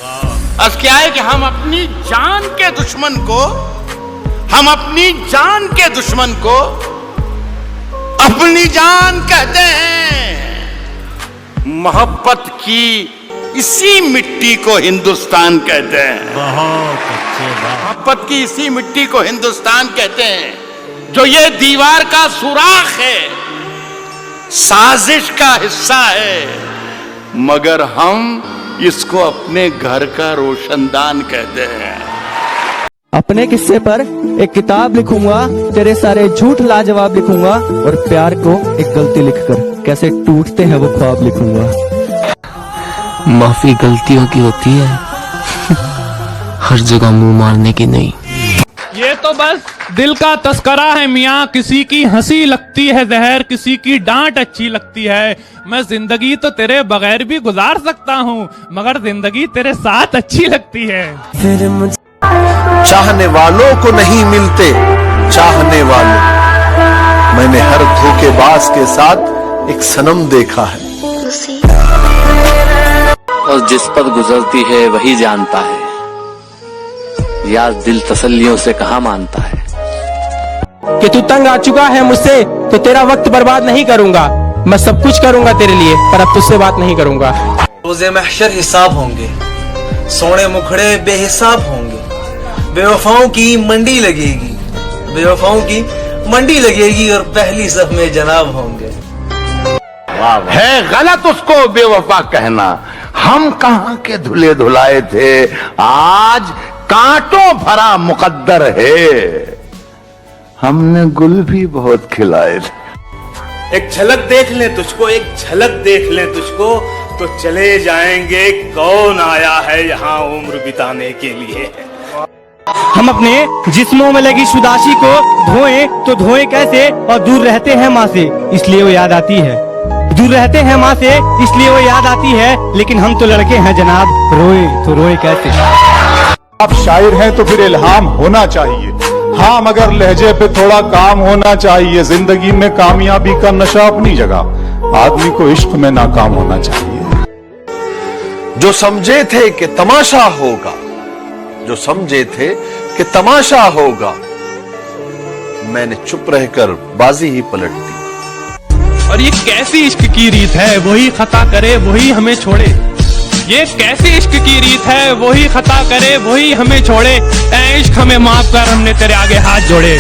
अब क्या है कि हम अपनी जान के दुश्मन को अपनी जान कहते हैं। मोहब्बत की इसी मिट्टी को हिंदुस्तान कहते हैं। बहुत अच्छे बात। मोहब्बत की इसी मिट्टी को हिंदुस्तान कहते हैं, जो ये दीवार का सुराख है, साजिश का हिस्सा है, मगर हम इसको अपने घर का रोशनदान कहते हैं। अपने किस्से पर एक किताब लिखूंगा, तेरे सारे झूठ लाजवाब लिखूंगा, और प्यार को एक गलती लिखकर कैसे टूटते हैं वो ख्वाब लिखूंगा। माफी गलतियों की होती है, हर जगह मुंह मारने की नहीं। ये तो बस दिल का तस्करा है मियाँ, किसी की हंसी लगती है जहर, किसी की डांट अच्छी लगती है। मैं जिंदगी तो तेरे बगैर भी गुजार सकता हूँ, मगर जिंदगी तेरे साथ अच्छी लगती है। चाहने वालों को नहीं मिलते चाहने वाले, मैंने हर धोखेबाज के साथ एक सनम देखा है। और जिस पर गुजरती है वही जानता है, यार दिल तसल्लियों से कहाँ मानता है। कि तू तंग आ चुका है मुझसे, तो तेरा वक्त बर्बाद नहीं करूंगा। मैं सब कुछ करूंगा तेरे लिए, पर अब तुझसे बात नहीं करूंगा। रोज़े महशर हिसाब होंगे, सोने मुखड़े बेहिसाब होंगे, बेवफाओं की मंडी लगेगी, और पहली सफ में जनाब होंगे। है गलत उसको बेवफा कहना, हम कहां के धुले धुलाए थे, आज कांटों भरा मुकद्दर है, हमने गुल भी बहुत खिलाए थे। एक झलक देख लें तुझको, तो चले जाएंगे कौन आया है यहाँ उम्र बिताने के लिए। हम अपने जिस्मों में लगी शुदाशी को धोएं तो धोएं कैसे, और दूर रहते हैं माँ से इसलिए वो याद आती है। लेकिन हम तो लड़के हैं जनाब, रोए तो रोए कैसे। आप शायर हैं तो फिर इल्हाम होना चाहिए, हाँ मगर लहजे पे थोड़ा काम होना चाहिए। जिंदगी में कामयाबी का नशा अपनी जगह, आदमी को इश्क में नाकाम होना चाहिए। जो समझे थे कि तमाशा होगा, मैंने चुप रहकर बाजी ही पलट दी। और ये कैसी इश्क की रीत है, वही खता करे वही हमें छोड़े। ये कैसी इश्क की रीत है, वही खता करे वही हमें छोड़े। ऐ इश्क हमें माफ कर, हमने तेरे आगे हाथ जोड़े।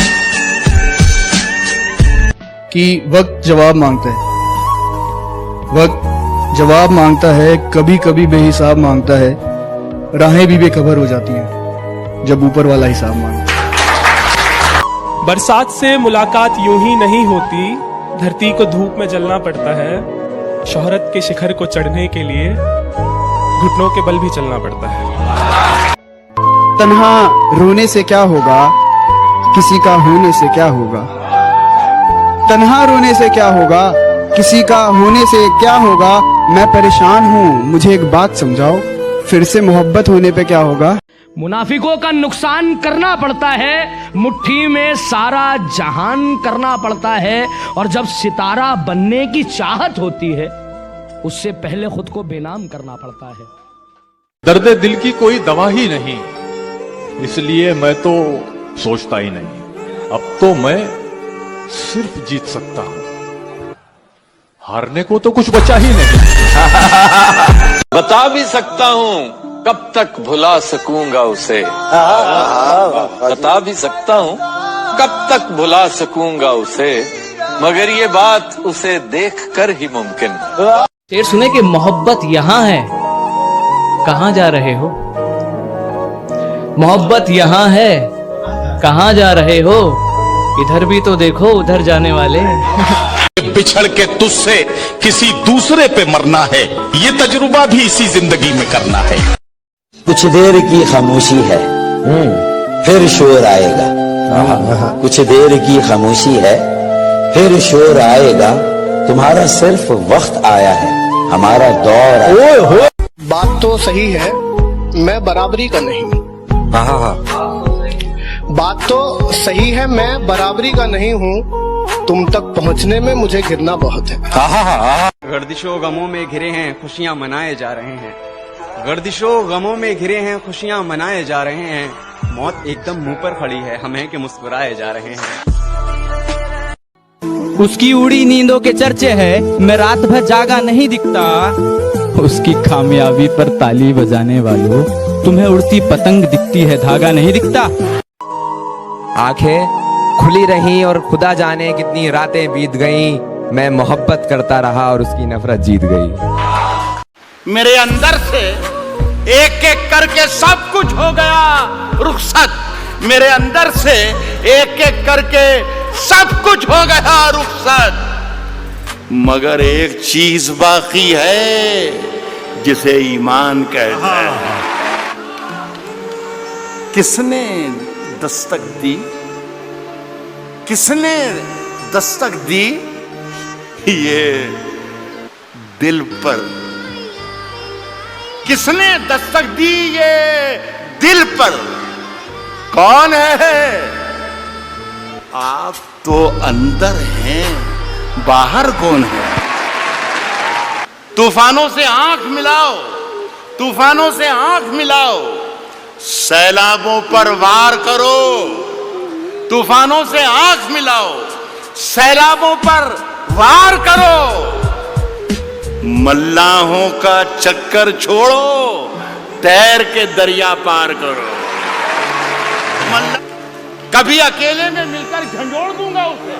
कि वक्त जवाब मांगता है, कभी कभी बेहिसाब मांगता है, राहें भी बेखबर हो जाती हैं जब ऊपर वाला हिसाब मांगता है। बरसात से मुलाकात यूं ही नहीं होती, धरती को धूप में जलना पड़ता है। शोहरत के शिखर को चढ़ने के लिए घुटनों के बल भी चलना पड़ता है। तन्हा रोने से क्या होगा, किसी का होने से क्या होगा। तन्हा रोने से क्या होगा, किसी का होने से क्या होगा। मैं परेशान हूँ, मुझे एक बात समझाओ, फिर से मोहब्बत होने पे क्या होगा। मुनाफिकों का नुकसान करना पड़ता है, मुट्ठी में सारा जहान करना पड़ता है, और जब सितारा बनने की चाहत होती है, उससे पहले खुद को बेनाम करना पड़ता है। दर्द दिल की कोई दवा ही नहीं, इसलिए मैं तो सोचता ही नहीं। अब तो मैं सिर्फ जीत सकता हूं, हारने को तो कुछ बचा ही नहीं। बता भी सकता हूँ कब तक भुला सकूंगा उसे, बता भी सकता हूँ कब तक भुला सकूंगा उसे, मगर ये बात उसे देखकर ही मुमकिन। शेर सुने कि मोहब्बत यहाँ है, कहाँ जा रहे हो। मोहब्बत यहाँ है, कहाँ जा रहे हो, इधर भी तो देखो उधर जाने वाले। बिछड़ के तुझसे किसी दूसरे पे मरना है, ये तजुर्बा भी इसी जिंदगी में करना है। कुछ देर की खामोशी है, फिर शोर आएगा। कुछ देर की खामोशी है, फिर शोर आएगा। तुम्हारा सिर्फ वक्त आया है, हमारा दौर आया। बात तो सही है, मैं बराबरी का नहीं। बात तो सही है, मैं बराबरी का नहीं हूँ। तुम तक पहुँचने में मुझे घिरना बहुत है। गर्दिशों गमों में घिरे हैं, खुशियाँ मनाए जा रहे हैं। गर्दिशों गमों में घिरे हैं, खुशियां मनाए जा रहे हैं। मौत एकदम मुंह पर खड़ी है, हमें के मुस्कुराए जा रहे हैं। उसकी उड़ी नींदों के चर्चे है, मैं रात भर जागा नहीं दिखता। उसकी खामियाबी पर ताली बजाने वालों, तुम्हें उड़ती पतंग दिखती है, धागा नहीं दिखता। आंखें खुली रहीं और खुदा जाने कितनी रातें बीत गईं। मैं मोहब्बत करता रहा और उसकी नफरत जीत गई। मेरे अंदर से एक एक करके सब कुछ हो गया रुखसत। मेरे अंदर से एक एक करके सब कुछ हो गया रुखसत। मगर एक चीज बाकी है जिसे ईमान कहते हैं। किसने दस्तक दी? किसने दस्तक दी? ये दिल पर। किसने दस्तक दी ये दिल पर? कौन है? आप तो अंदर हैं, बाहर कौन है? तूफानों से आंख मिलाओ, तूफानों से आंख मिलाओ, सैलाबों पर वार करो। तूफानों से आंख मिलाओ, सैलाबों पर वार करो। मल्लाहों का चक्कर छोड़ो, तैर के दरिया पार करो। कभी अकेले में मिलकर झंझोड़ दूंगा उसे,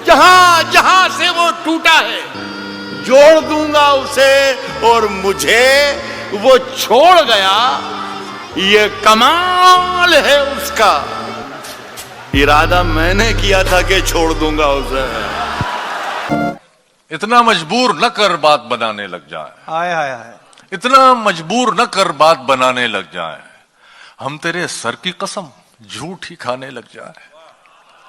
जहां जहां से वो टूटा है जोड़ दूंगा उसे। और मुझे वो छोड़ गया, ये कमाल है उसका। इरादा मैंने किया था कि छोड़ दूंगा उसे। इतना मजबूर न कर बात बनाने लग जाए। हाय हाय हाय। इतना मजबूर न कर बात बनाने लग जाए। हम तेरे सर की कसम झूठ ही खाने लग जाए।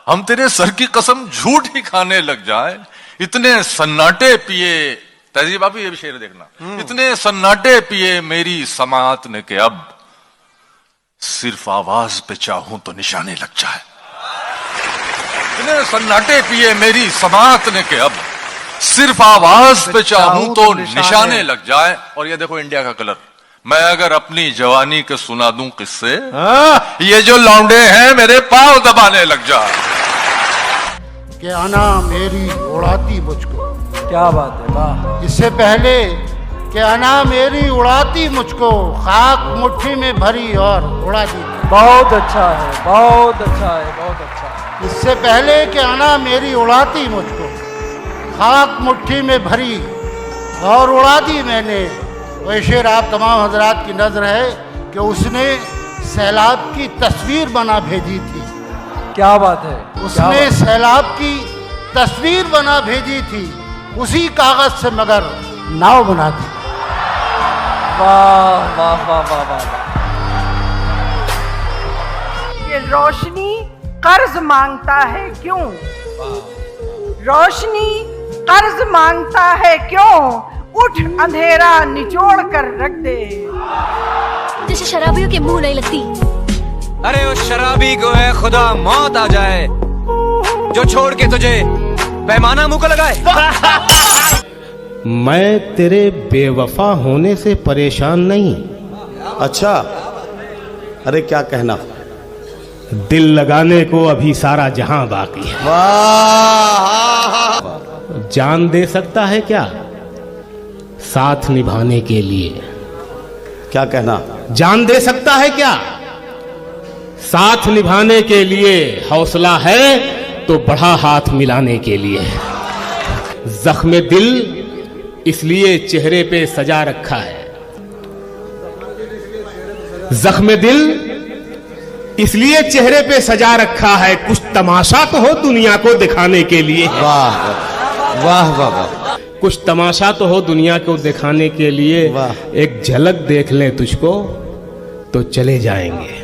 हम तेरे सर की कसम झूठ ही खाने लग जाए। इतने सन्नाटे पिए, तहजीब आप ये भी शेर देखना। इतने सन्नाटे पिए मेरी समात ने के अब सिर्फ आवाज पे चाहूं तो निशाने लग जाए। इतने सन्नाटे पिए मेरी समात ने के अब सिर्फ आवाज पे चाहूं तो निशाने लग जाए। और ये देखो इंडिया का कलर। मैं अगर अपनी जवानी के सुना दूं किससे, ये जो लौंडे हैं मेरे पांव दबाने लग जाए। कि आना मेरी उड़ाती मुझको। क्या बात है, वाह। इससे पहले कि आना मेरी उड़ाती मुझको, खाक मुट्ठी में भरी और उड़ा दी। बहुत अच्छा है, बहुत अच्छा है, बहुत अच्छा है। इससे पहले कि आना मेरी उड़ाती मुझको, खाक मुट्ठी में भरी और उड़ा दी मैंने। वह शेर आप तमाम हजरात की नजर है कि उसने सैलाब की तस्वीर बना भेजी थी। क्या बात है। उसने सैलाब की तस्वीर बना भेजी थी, उसी कागज से मगर नाव बना दी। वाह वाह वाह वाह वाह। ये रोशनी कर्ज मांगता है क्यों? रोशनी कर्ज मांगता है क्यों? उठ अंधेरा निचोड़ कर रख दे। जैसे शराबियों के मुंह नहीं लगती। अरे उस शराबी को है खुदा मौत आ जाए जो छोड़ के तुझे पैमाना मुंह को लगाए। मैं तेरे बेवफा होने से परेशान नहीं। अच्छा, अरे क्या कहना? दिल लगाने को अभी सारा जहां बाकी है। जान दे सकता है क्या साथ निभाने के लिए? क्या कहना? जान दे सकता है क्या साथ निभाने के लिए? हौसला है तो बढ़ा हाथ मिलाने के लिए। जख्म दिल इसलिए चेहरे पे सजा रखा है। जख्म दिल इसलिए चेहरे पे सजा रखा है, कुछ तमाशा तो हो दुनिया को दिखाने के लिए। वाह वाह वाह वाह। कुछ तमाशा तो हो दुनिया को दिखाने के लिए। एक झलक देख लें तुझको तो चले जाएंगे।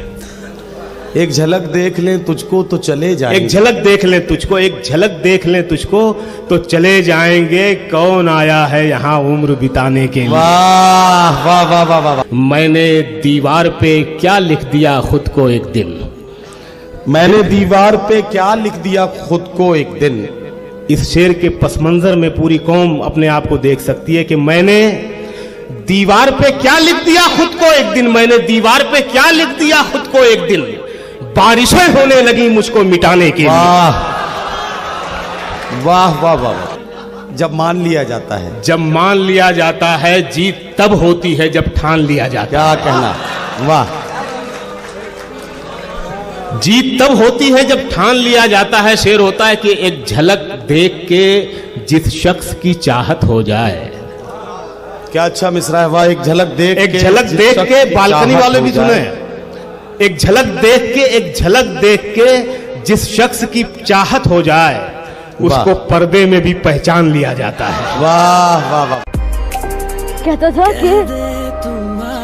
एक झलक देख लें तुझको तो चले जाएंगे। एक झलक देख लें तुझको, एक झलक देख लें तुझको तो चले जाएंगे। कौन आया है यहाँ उम्र बिताने के लिए? वाह वाह वाह वाह वाह। मैंने दीवार पे क्या लिख दिया खुद को एक दिन। मैंने दीवार पे क्या लिख दिया खुद को एक दिन। इस शेर के पस मंजर में पूरी कौम अपने आप को देख सकती है कि मैंने दीवार पे क्या लिख दिया खुद को एक दिन, मैंने दीवार पे क्या लिख दिया खुद को एक दिन, बारिशें होने लगी मुझको मिटाने के लिए। वाह वाह वाह। जब मान लिया जाता है, जब मान लिया जाता है, जीत तब होती है जब ठान लिया जाता क्या है। कहना, वाह। जीत तब होती है जब ठान लिया जाता है। शेर होता है कि एक झलक देख के जिस शख्स की चाहत हो जाए। क्या अच्छा मिसरा है, वाह। एक झलक देख एक झलक देख के, बालकनी वाले भी सुने, एक झलक देख के, एक झलक देख के जिस शख्स की चाहत हो जाए उसको पर्दे में भी पहचान लिया जाता है। वाह वाह वाह। कहता था कि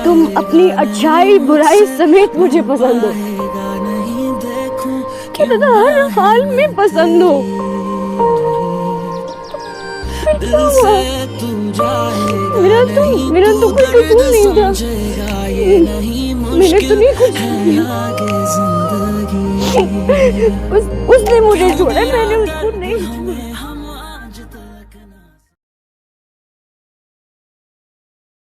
तुम अपनी अच्छाई बुराई समेत मुझे पसंद हो, कहता था हर हाल में पसंद हो। मेरा तो कोई कसूर नहीं था, मैंने तो नहीं कुछ किया। उसने मुझे छोड़ा, मैंने उसको नहीं छोड़ा।